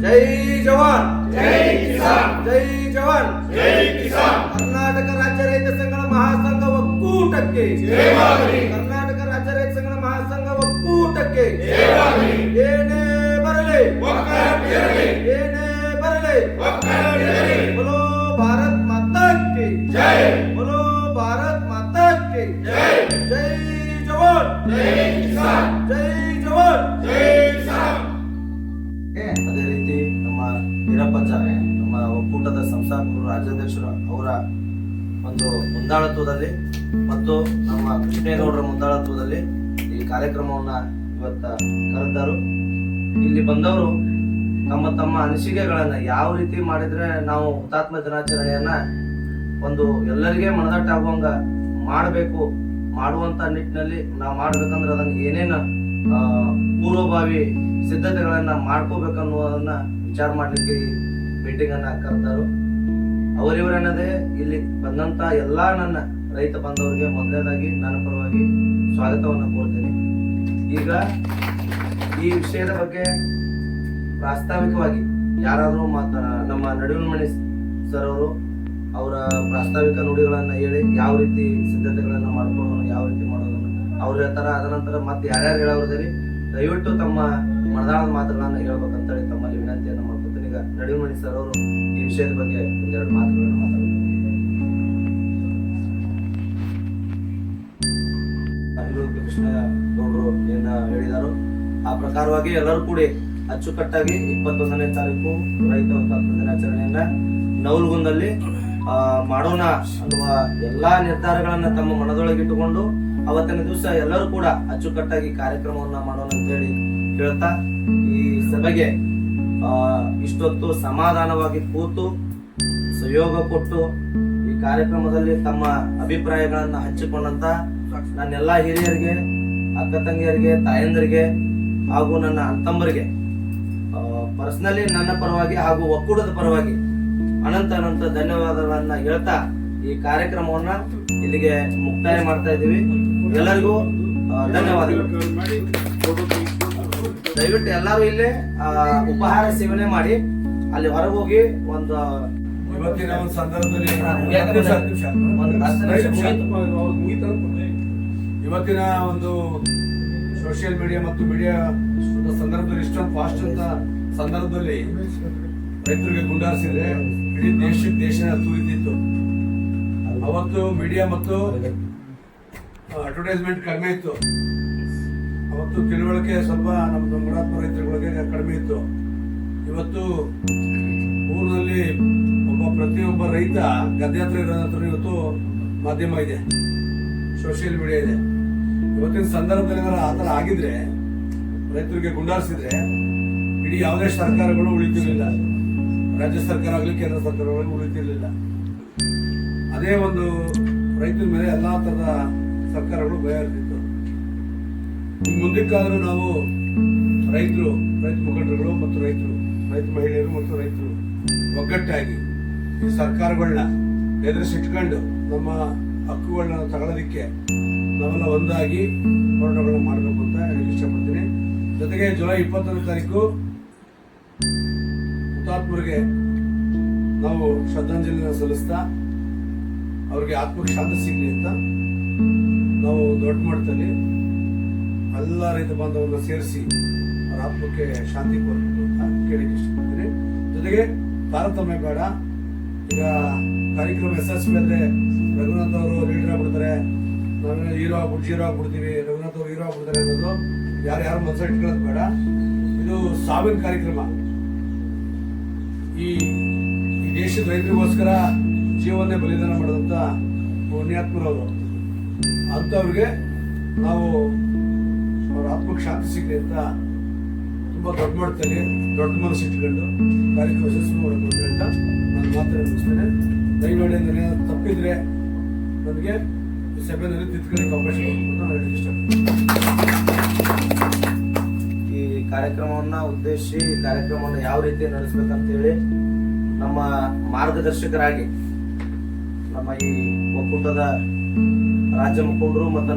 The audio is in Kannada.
ಜೈ ಜವಾನ್ ಜೈ ಕಿಸಾನ್ ಜೈ ಜವಾನ್ ಜೈ ಕಿಸಾನ್ ಕರ್ನಾಟಕ ರಾಜ್ಯ ರೈತ ಸಂಘಗಳ ಮಹಾಸಂಘ ಒಕ್ಕೂಟಕ್ಕೆ ಜಯವಾಗಲಿ ಕರ್ನಾಟಕ ರಾಜ್ಯ ರೈತ ಸಂಘಗಳ ಮಹಾಸಂಘ ಒಕ್ಕೂಟಕ್ಕೆ ಜಯವಾಗಲಿ ಏನೇ ಬರಲಿ ಒಕ್ಕಲಿಗರೇ ಏನೇ ಬರಲಿ ಒಕ್ಕಲಿಗರೇ बोलो भारत माता की ಜೈ बोलो भारत माता की ಜೈ जय जवान ಜೈ ಕಿಸಾನ್ जय जवान ಜೈ ಕಿಸಾನ್ ಅದೇ ರೀತಿ ನಮ್ಮ ವೀರಪ್ಪಜ್ಜ ನಮ್ಮ ಒಕ್ಕೂಟದ ಸಂಸ್ಥಾಪಕರು ರಾಜ್ಯಾಧ್ಯಕ್ಷರು ಅವರ ಒಂದು ಮುಂದಾಳತ್ವದಲ್ಲಿ ಮತ್ತು ನಮ್ಮ ಕೃಷ್ಣೇಗೌಡರ ಮುಂದಾಳತ್ವದಲ್ಲಿ ಈ ಕಾರ್ಯಕ್ರಮವನ್ನ ಇವತ್ತ ಕರೆದರು. ಇಲ್ಲಿ ಬಂದವರು ತಮ್ಮ ತಮ್ಮ ಅನಿಸಿಕೆಗಳನ್ನ ಯಾವ ರೀತಿ ಮಾಡಿದ್ರೆ ನಾವು ಹುತಾತ್ಮ ದಿನಾಚರಣೆಯನ್ನ ಒಂದು ಎಲ್ಲರಿಗೆ ಮನದಟ್ಟಾಗುವಂಗ ಮಾಡಬೇಕು, ಮಾಡುವಂತ ನಿಟ್ಟಿನಲ್ಲಿ ನಾವು ಮಾಡ್ಬೇಕಂದ್ರೆ ಅದನ್ನ ಏನೇನು ಪೂರ್ವಭಾವಿ ಸಿದ್ಧತೆಗಳನ್ನ ಮಾಡ್ಕೋಬೇಕನ್ನುವುದನ್ನ ವಿಚಾರ ಮಾಡ್ಲಿಕ್ಕೆ ಈ ಮೀಟಿಂಗ್ ಅನ್ನ ಕರೆದರು. ಅವರಿವರನ್ನದೇ ಇಲ್ಲಿ ಬಂದಂತ ಎಲ್ಲಾ ನನ್ನ ರೈತ ಬಾಂಧವರಿಗೆ ಮೊದಲನೇದಾಗಿ ನನ್ನ ಪರವಾಗಿ ಸ್ವಾಗತವನ್ನ ಕೋರ್ತೇನೆ. ಈಗ ಈ ವಿಷಯದ ಬಗ್ಗೆ ಪ್ರಾಸ್ತಾವಿಕವಾಗಿ ಯಾರಾದರೂ ನಮ್ಮ ನಡುವನ್ಮಣಿ ಸರ್ ಅವರು ಅವರ ಪ್ರಾಸ್ತಾವಿಕ ನುಡಿಗಳನ್ನ ಹೇಳಿ ಯಾವ ರೀತಿ ಸಿದ್ಧತೆಗಳನ್ನ ಮಾಡ್ಕೊಳ್ಳೋಣ, ಯಾವ ರೀತಿ ಮಾಡೋದನ್ನ ಅವ್ರು ಹೇಳ್ತಾರ. ಅದನಂತರ ಮತ್ತೆ ಯಾರ್ಯಾರು ಹೇಳೋದ್ರಲ್ಲಿ ದಯವಿಟ್ಟು ತಮ್ಮ ಮನದಾಳದ ಮಾತುಗಳನ್ನ ಹೇಳ್ಬೇಕಂತೇಳಿ ತಮ್ಮಲ್ಲಿ ವಿನಂತಿಯನ್ನ ಮಾಡ್ಕೊತೀನಿ. ಈಗ ನಡುವನ್ಮಣಿ ಸರ್ ಅವರು ಈ ವಿಷಯದ ಬಗ್ಗೆ ಒಂದೆರಡು ಮಾತುಗಳನ್ನು ಮಾತಾಡ್ತಾರೆ. ಕೃಷ್ಣ ಗೌಡರು ಏನ ಹೇಳಿದಾರೋ ಆ ಪ್ರಕಾರವಾಗಿ ಎಲ್ಲರೂ ಕೂಡಿ ಅಚ್ಚುಕಟ್ಟಾಗಿ 21ನೇ ತಾರೀಕು ರೈತ ಹುತಾತ್ಮ ದಿನಾಚರಣೆಯನ್ನ ನವಲಗುಂದಲ್ಲಿ ಮಾಡೋಣ ಅನ್ನುವ ಎಲ್ಲಾ ನಿರ್ಧಾರಗಳನ್ನ ತಮ್ಮ ಮನದೊಳಗಿಟ್ಟುಕೊಂಡು ಅವತ್ತಿನ ದಿವಸ ಎಲ್ಲರೂ ಕೂಡ ಅಚ್ಚುಕಟ್ಟಾಗಿ ಕಾರ್ಯಕ್ರಮವನ್ನ ಮಾಡೋಣ ಅಂತ ಹೇಳಿ ಹೇಳ್ತಾ, ಈ ಸಭೆಗೆ ಇಷ್ಟೊತ್ತು ಸಮಾಧಾನವಾಗಿ ಕೂತು ಸಹಯೋಗ ಕೊಟ್ಟು ಈ ಕಾರ್ಯಕ್ರಮದಲ್ಲಿ ತಮ್ಮ ಅಭಿಪ್ರಾಯಗಳನ್ನ ಹಂಚಿಕೊಂಡಂತ ನನ್ನೆಲ್ಲಾ ಹಿರಿಯರಿಗೆ, ಅಕ್ಕ ತಂಗಿಯರಿಗೆ, ತಾಯಂದರಿಗೆ ಹಾಗೂ ನನ್ನ ಅಂತಂಬರಿಗೆ ಪರ್ಸನಲಿ ನನ್ನ ಪರವಾಗಿ ಹಾಗೂ ಒಕ್ಕೂಟದ ಪರವಾಗಿ ಅನಂತ ಅನಂತ ಧನ್ಯವಾದಗಳನ್ನ ಹೇಳ್ತಾ ಈ ಕಾರ್ಯಕ್ರಮವನ್ನ ಇಲ್ಲಿಗೆ ಮುಕ್ತಾಯ ಮಾಡ್ತಾ ಇದ್ದೀವಿ. ಎಲ್ಲರಿಗೂ ಧನ್ಯವಾದಗಳು. ದಯವಿಟ್ಟು ಎಲ್ಲರೂ ಇಲ್ಲೇ ಉಪಹಾರ ಸೇವನೆ ಮಾಡಿ ಅಲ್ಲಿ ಹೊರಗೆ ಹೋಗಿ ಒಂದು ಇವತ್ತಿನ ಒಂದು ಸಂದರ್ಭದಲ್ಲಿ ಇವತ್ತಿನ ಒಂದು ಸೋಷಿಯಲ್ ಮೀಡಿಯಾ ಮತ್ತು ಮೀಡಿಯಾ ಸಂದರ್ಭದಲ್ಲಿ ಇಷ್ಟೊಂದು ಫಾಸ್ಟ್ ಅಂತ ಸಂದರ್ಭದಲ್ಲಿ ರೈತರಿಗೆ ಗುಂಡಾರಿಸಿದ್ರೆ ಇಡೀ ದೇಶನ ತುರಿದಿತ್ತು. ಅವತ್ತು ಮೀಡಿಯಾ ಮತ್ತು ಅಡ್ವರ್ಟೈಸ್ಮೆಂಟ್ ಕಡಿಮೆ ಇತ್ತು. ಅವತ್ತು ತಿಳುವಳಿಕೆ ಸ್ವಲ್ಪ ನಮ್ಮ ಗುಣಾತ್ಮ ರೈತರುಗಳಿಗೆ ಕಡಿಮೆ ಇತ್ತು. ಇವತ್ತು ಊರಿನಲ್ಲಿ ಪ್ರತಿಯೊಬ್ಬ ರೈತ ಗದ್ದೆ ಹತ್ರ ಇರೋದ್ರ ಇವತ್ತು ಮಾಧ್ಯಮ ಇದೆ, ಸೋಷಿಯಲ್ ಮೀಡಿಯಾ ಇದೆ. ಇವತ್ತಿನ ಸಂದರ್ಭದಲ್ಲಿ ಆ ಥರ ಆಗಿದ್ರೆ, ರೈತರಿಗೆ ಗುಂಡಾರಿಸಿದ್ರೆ ಇಡೀ ಯಾವುದೇ ಸರ್ಕಾರಗಳು ಉಳಿತಿರ್ಲಿಲ್ಲ. ರಾಜ್ಯ ಸರ್ಕಾರ ಆಗಲಿ ಕೇಂದ್ರ ಸರ್ಕಾರಗಳು ಉಳಿತಿರ್ಲಿಲ್ಲ. ಅದೇ ಒಂದು ರೈತರ ಮೇಲೆ ಎಲ್ಲಾ ತರದ ಸರ್ಕಾರಗಳು ಭಯ ಇರ್ತಿತ್ತು. ಮುಂದಕ್ಕಾದ್ರೂ ನಾವು ರೈತ ಮುಖಂಡರುಗಳು ಮತ್ತು ರೈತ ಮಹಿಳೆಯರು ಮತ್ತು ರೈತರು ಒಗ್ಗಟ್ಟಾಗಿ ಈ ಸರ್ಕಾರಗಳನ್ನ ಎದುರಿಸಿಟ್ಕೊಂಡು ನಮ್ಮ ಹಕ್ಕುಗಳನ್ನ ತಗೊಳ್ಳೋದಿಕ್ಕೆ ನಾವೆಲ್ಲ ಒಂದಾಗಿ ಹೋರಾಟಗಳನ್ನ ಮಾಡಬೇಕು ಅಂತ ಹೇಳಕ್ಕೆ ಇಷ್ಟಪಡ್ತೀನಿ. ಜೊತೆಗೆ ಜುಲೈ 21ನೇ ತಾರೀಕು ಹುತಾತ್ಮರಿಗೆ ನಾವು ಶ್ರದ್ಧಾಂಜಲಿನ ಸಲ್ಲಿಸ್ತಾ ಅವ್ರಿಗೆ ಆತ್ಮಕ್ಕೆ ಶಾಂತಿ ಸಿಗ್ಲಿ ಅಂತ ನಾವು ದೊಡ್ಡ ಮಟ್ಟದಲ್ಲಿ ಎಲ್ಲ ರೈತ ಬಾಂಧವರನ್ನ ಸೇರಿಸಿ ಅವರ ಆತ್ಮಕ್ಕೆ ಶಾಂತಿ ಕೊಡಬೇಕು ಅಂತ ಕೇಳಿಕ್ಕೆ ಇಷ್ಟಪಡ್ತೀನಿ. ಜೊತೆಗೆ ತಾರತಮ್ಯ ಬೇಡ. ಈಗ ಕಾರ್ಯಕ್ರಮ ಯಶಸ್ವಿ ಅಂದ್ರೆ ರಘುನಾಥ್ ಅವರು ಲೀಡರ್ ಆಗ್ಬಿಡ್ತಾರೆ, ನಾವೇನೋ ಜೀರೋ ಆಗ್ಬಿಡ್ತೀವಿ, ರಘುನಾಥ್ ಅವರು ಹೀರೋ ಆಗ್ಬಿಡ್ತಾರೆ ಅನ್ನೋದು ಯಾರು ಮನಸ್ಸು ಇಟ್ಕೊಳ್ಳೋದು ಬೇಡ. ಇದು ಸಾವಿನ ಕಾರ್ಯಕ್ರಮ. ಈ ದೇಶದ ರೈತರಿಗೋಸ್ಕರ ಜೀವನ್ನೇ ಬಲಿದಾನ ಮಾಡಿದಂತ ಪುಣ್ಯಾತ್ಮರವರು ಅಂತವ್ರಿಗೆ ನಾವು ಅವ್ರ ಆತ್ಮಕ್ಕೆ ಶಾಂತಿ ಸಿಗಲಿ ಅಂತ ತುಂಬಾ ದೊಡ್ಡ ಮಾಡ್ತೇನೆ, ದೊಡ್ಡ ಮನಸ್ಸು ಇಟ್ಕೊಂಡು ಕಾರ್ಯಕ್ರಮ ಯಶಸ್ವಿ ಮಾಡಬೇಕು ಅಂತ ನಾನು ಮಾತ್ರ ಮುಗಿಸ್ತೇನೆ. ದಯಮಾಡಿ ನನಗೆ ತಪ್ಪಿದ್ರೆ ನನಗೆ ಸಭೆಯಲ್ಲಿ ತಿದ್ಕೊಳ್ಳಿಕ್ಕೆ ಅವಕಾಶ ಕೊಡಬೇಕು ಅಂತ ನಾನು ಇಷ್ಟಪಡ್ತೀನಿ. ಈ ಕಾರ್ಯಕ್ರಮವನ್ನ ಉದ್ದೇಶಿಸಿ ಈ ಕಾರ್ಯಕ್ರಮವನ್ನು ಯಾವ ರೀತಿ ನಡೆಸಬೇಕಂತ ಹೇಳಿ ನಮ್ಮ ಮಾರ್ಗದರ್ಶಕರಾಗಿ ನಮ್ಮ ಈ ಒಕ್ಕೂಟದ ರಾಜ್ಯ ಮುಖಂಡರು ಮತ್ತು